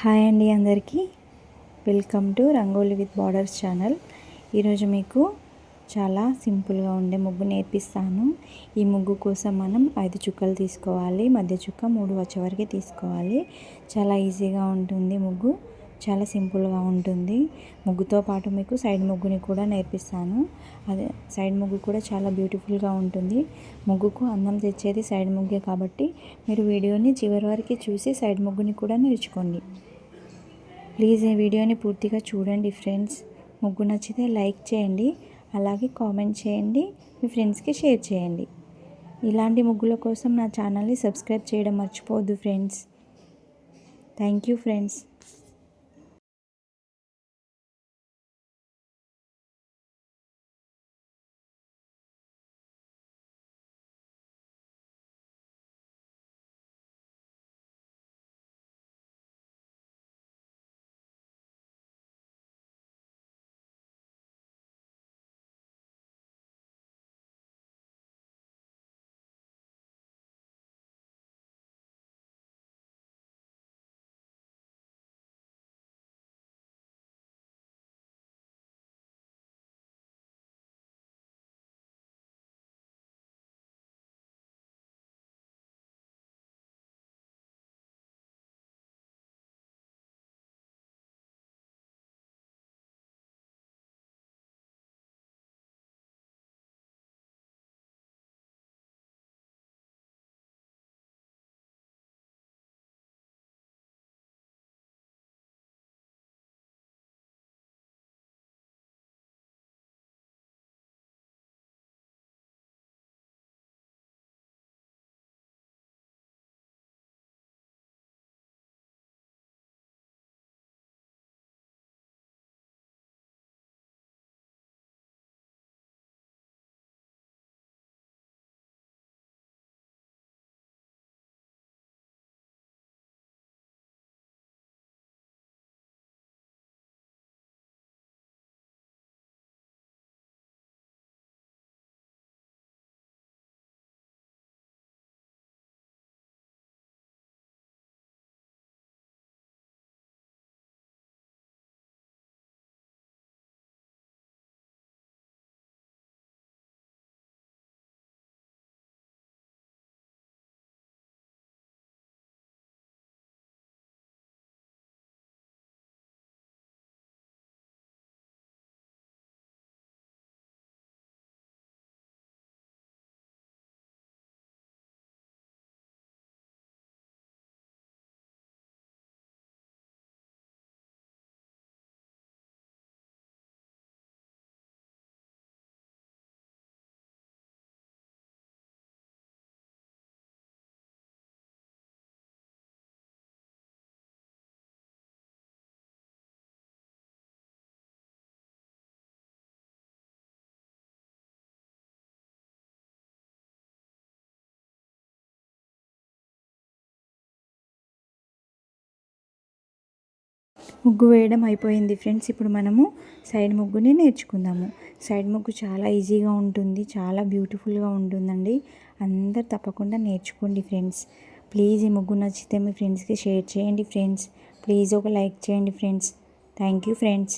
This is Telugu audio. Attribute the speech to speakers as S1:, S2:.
S1: హాయ్ అండి అందరికీ welcome to rangoli with borders channel. ఈరోజు మీకు చాలా సింపుల్గా ఉండే ముగ్గు నేర్పిస్తాను. ఈ ముగ్గు కోసం మనం 5 చుక్కలు తీసుకోవాలి. మధ్య చుక్క 3 వచ్చే వరకు తీసుకోవాలి. చాలా ఈజీగా ఉంటుంది ముగ్గు, చాలా సింపుల్గా ఉంటుంది. ముగ్గుతో పాటు మీకు సైడ్ ముగ్గుని కూడా నేర్పిస్తాను. అదే సైడ్ ముగ్గు కూడా చాలా బ్యూటిఫుల్గా ఉంటుంది. ముగ్గుకు అందం తెచ్చేది సైడ్ ముగ్గే కాబట్టి మీరు వీడియోని చివరి వరకు చూసి సైడ్ ముగ్గుని కూడా నేర్చుకోండి. ప్లీజ్ ఈ వీడియోని పూర్తిగా చూడండి ఫ్రెండ్స్. ముగ్గు నచ్చితే లైక్ చేయండి, అలాగే కామెంట్ చేయండి, మీ ఫ్రెండ్స్కి షేర్ చేయండి. ఇలాంటి ముగ్గుల కోసం నా ఛానల్ని సబ్స్క్రైబ్ చేయడం మర్చిపోవద్దు ఫ్రెండ్స్. Thank you friends. ముగ్గు వేయడం అయిపోయింది ఫ్రెండ్స్. ఇప్పుడు మనము సైడ్ ముగ్గుని నేర్చుకుందాము. సైడ్ ముగ్గు చాలా ఈజీగా ఉంటుంది, చాలా బ్యూటిఫుల్గా ఉంటుందండి. అందరు తప్పకుండా నేర్చుకోండి ఫ్రెండ్స్. ప్లీజ్ ఈ ముగ్గు నచ్చితే మీ ఫ్రెండ్స్కి షేర్ చేయండి ఫ్రెండ్స్. ప్లీజ్ ఒక లైక్ చేయండి ఫ్రెండ్స్. Thank you friends.